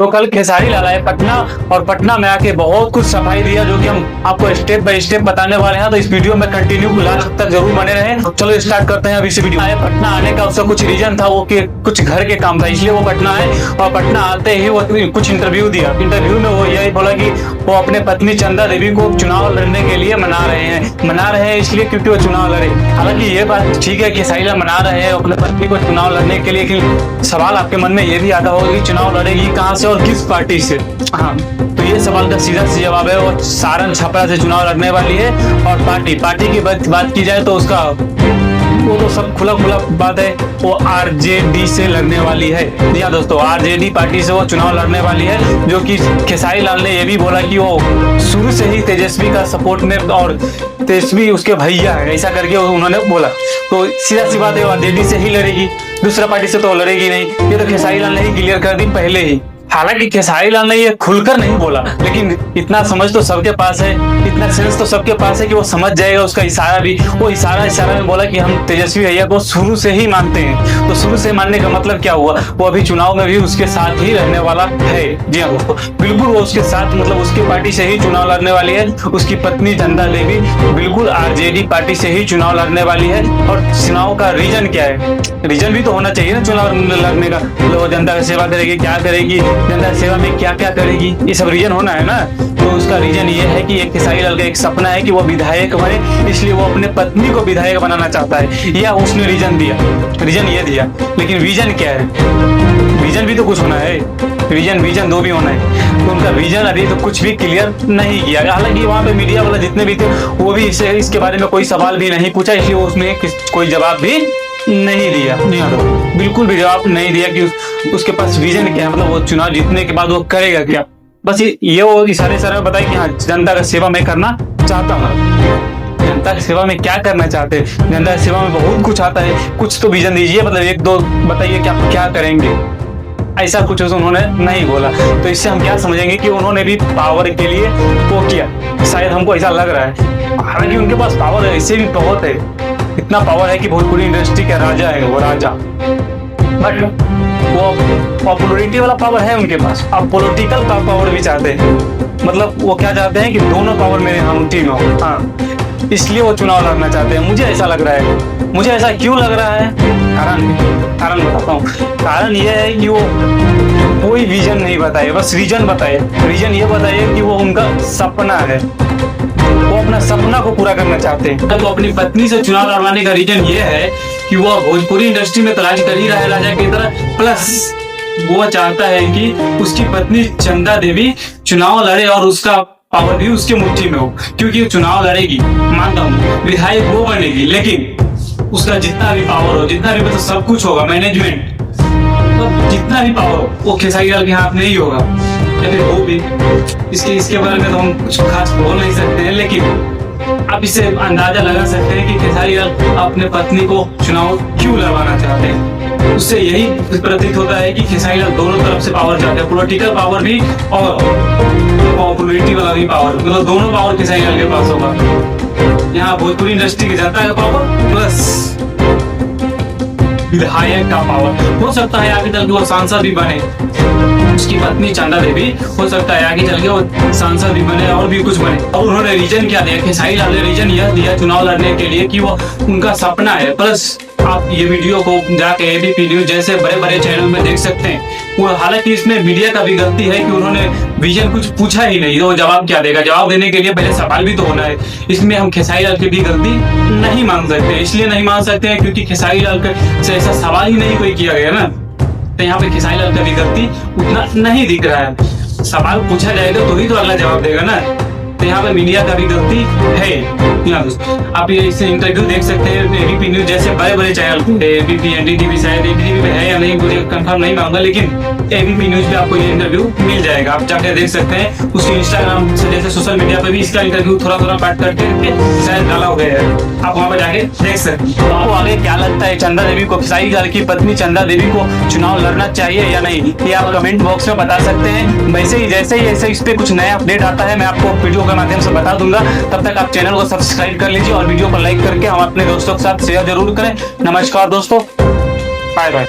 तो कल खेसारी लाल आए पटना और पटना में आके बहुत कुछ सफाई दिया, जो कि हम आपको स्टेप बाय स्टेप बताने वाले हैं। तो इस वीडियो में कंटिन्यू लास्ट तक जरूर बने रहें। तो चलो स्टार्ट करते हैं। अभी से वीडियो आए पटना आने का उसका कुछ रीजन था, वो कि कुछ घर के काम था, इसलिए वो पटना आए। और पटना आते ही वो कुछ इंटरव्यू दिया। इंटरव्यू में वो यही बोला कि वो अपने पत्नी चंदा देवी को चुनाव लड़ने के लिए मना रहे हैं इसलिए क्योंकि वो चुनाव लड़े। हालांकि ये बात ठीक है कि खेसारी लाल मना रहे हैं अपने पत्नी को चुनाव लड़ने के लिए, कि सवाल आपके मन में ये भी आता होगा कि चुनाव लड़ेगी कहाँ से और किस पार्टी से। हाँ, तो ये सवाल का सीधा सी जवाब है, वो सारण छपरा से चुनाव लड़ने वाली है। और पार्टी की बात की जाए तो उसका वो तो सब खुला बात है, वो आरजेडी से लड़ने वाली है। जी हाँ दोस्तों, आरजेडी पार्टी से वो चुनाव लड़ने वाली है, जो कि खेसारी लाल ने ये भी बोला कि वो शुरू से ही तेजस्वी का सपोर्ट में और तेजस्वी उसके भैया है, ऐसा करके उन्होंने बोला। तो सीधा सी बात है, वो आरजेडी से ही लड़ेगी, दूसरा पार्टी से तो लड़ेगी नहीं। ये तो खेसारी लाल ने ही क्लियर कर दी पहले ही। हालांकि खेसारी लाल ने ये खुलकर नहीं बोला, लेकिन इतना समझ तो सबके पास है, इतना सेंस तो सबके पास है कि वो समझ जाएगा उसका इशारा भी। वो इशारा में बोला कि हम तेजस्वी भैया को शुरू से ही मानते हैं। तो शुरू से मानने का मतलब क्या हुआ, वो अभी चुनाव में भी उसके साथ ही रहने वाला है। जी हाँ दोस्तों, बिल्कुल वो उसके साथ, मतलब उसकी पार्टी से ही चुनाव लड़ने वाली है। उसकी पत्नी चंदा देवी बिल्कुल आरजेडी पार्टी से ही चुनाव लड़ने वाली है। और चुनाव का रीजन क्या है, रीजन भी तो होना चाहिए ना चुनाव लड़ने का। वो जनता की सेवा करेगी, क्या करेगी, जनता सेवा में क्या क्या करेगी, ये सब रीजन होना है ना। तो उसका रीजन ये है कि एक खेसारी लाल का एक सपना है कि वो विधायक बने, इसलिए वो अपने पत्नी को विधायक बनाना चाहता है। या उसने रीजन ये दिया, लेकिन विजन क्या है, विजन भी तो कुछ होना है। विजन दो भी होना है। तो उनका विजन अभी तो कुछ भी क्लियर नहीं किया। हालांकि वहाँ पे मीडिया वाला जितने भी थे वो भी इसके बारे में कोई सवाल भी नहीं पूछा, इसलिए उसने कोई जवाब भी नहीं दिया। बिल्कुल भी जवाब नहीं दिया कि उसके पास विजन क्या है, मतलब वो चुनाव जीतने के बाद वो करेगा क्या। बस ये वो इशारे में बताया कि हाँ, जनता का सेवा मैं करना चाहता हूँ। जनता की सेवा में क्या करना चाहते हैं, जनता की सेवा में बहुत कुछ आता है, कुछ तो विजन दीजिए, मतलब एक दो बताइए कि आप क्या करेंगे। ऐसा कुछ उन्होंने नहीं बोला। तो इससे हम क्या समझेंगे कि उन्होंने भी पावर के लिए वो किया, शायद हमको ऐसा लग रहा है। हालांकि उनके पास पावर ऐसे भी बहुत है, इतना पावर है कि भोजपुरी इंडस्ट्री के राजा है वो राजा। बट वो पॉपुलरिटी वाला पावर है उनके पास। अब पॉलिटिकल पावर भी चाहते हैं, मतलब वो क्या चाहते हैं कि दोनों पावर मेरे हाथी में हो। हाँ, इसलिए वो चुनाव लड़ना चाहते हैं, मुझे ऐसा लग रहा है। मुझे ऐसा क्यों लग रहा है, कारण बताता हूँ। कारण ये है कि वो कोई विजन नहीं बताए, बस रीजन बताए। रीजन ये बताइए कि वो उनका सपना है, वो अपना सपना को पूरा करना चाहते हैं। तो अपनी पत्नी से चुनाव लड़वाने का रीजन ये है कि वो भोजपुरी इंडस्ट्री में तलाश कर ही रहा है राजा की तरह। प्लस वो चाहता है कि उसकी पत्नी चंदा देवी चुनाव लड़े और उसका पावर भी उसके मुट्ठी में हो, क्योंकि वो चुनाव लड़ेगी, मानता हूँ विधायक वो बनेगी, लेकिन उसका जितना भी पावर हो, जितना भी मतलब सब कुछ होगा, मैनेजमेंट, तो जितना भी पावर हो वो खेसारी लाल के हाथ में ही होगा। या फिर वो भी इसके बारे में तो हम कुछ खास बोल नहीं सकते हैं, लेकिन आप इससे अंदाजा लगा सकते हैं कि खेसारी लाल अपने पत्नी को चुनाव क्यों लड़वाना चाहते हैं। उससे यही प्रतीत होता है कि खेसारी लाल दोनों तरफ से पावर चाहते हैं, पॉलिटिकल पावर भी और पॉपुलरिटी वाला भी पावर, मतलब दोनों पावर खेसारी लाल के पास होगा। यहाँ भोजपुरी इंडस्ट्री की जनता का पावर प्लस विधायक का पावर। हो सकता है आगे चल के वो सांसद भी बने, उसकी पत्नी चंदा देवी हो सकता है आगे चल के वो सांसद भी बने और भी कुछ बने। और उन्होंने रीजन क्या दिया, खेसारी लाल ने रीजन यह दिया चुनाव लड़ने के लिए कि वो उनका सपना है। प्लस आप ये वीडियो को जाके एबीपी न्यूज जैसे बड़े चैनल में देख सकते हैं। वो हालांकि इसमें मीडिया का भी गलती है कि उन्होंने विजन कुछ पूछा ही नहीं, तो जवाब क्या देगा। जवाब देने के लिए पहले सवाल भी तो होना है। इसमें हम खेसारी लाल की भी गलती नहीं मान सकते, इसलिए नहीं मान सकते हैं क्योंकि खेसारी लाल से ऐसा सवाल ही नहीं कोई किया गया ना। तो यहाँ पे खेसारी लाल का भी गलती उतना नहीं दिख रहा है। सवाल पूछा जाएगा तो ही तो अगला जवाब देगा ना। तो यहाँ पे मीडिया का भी गलती है। आप ये इससे इंटरव्यू देख सकते हैं एबीपी न्यूज जैसे बड़े चैनल, एबीपी एनडीटीवी, शायद एनडीटीवी में है या नहीं मुझे कंफर्म नहीं मालूम, लेकिन एबीपी न्यूज पे आपको ये इंटरव्यू मिल जाएगा, आप जाकर देख सकते हैं। उसके इंस्टाग्राम से जैसे सोशल मीडिया पे भी इसका इंटरव्यू थोड़ा काट करके शायद डाला हो गया है, आप वहाँ पे जाके देख सकते हैं। तो आपको आगे क्या लगता है, चंदा देवी को, खेसारी लाल की पत्नी चंदा देवी को चुनाव लड़ना चाहिए या नहीं, ये आप कमेंट बॉक्स में बता सकते हैं। वैसे ही जैसे ही ऐसे इस पे कुछ नया अपडेट आता है मैं आपको वीडियो के माध्यम से बता दूंगा। तब तक आप चैनल को सब्सक्राइब कर लीजिए और वीडियो को लाइक करके हम अपने दोस्तों के साथ शेयर जरूर करें। नमस्कार दोस्तों, बाय बाय।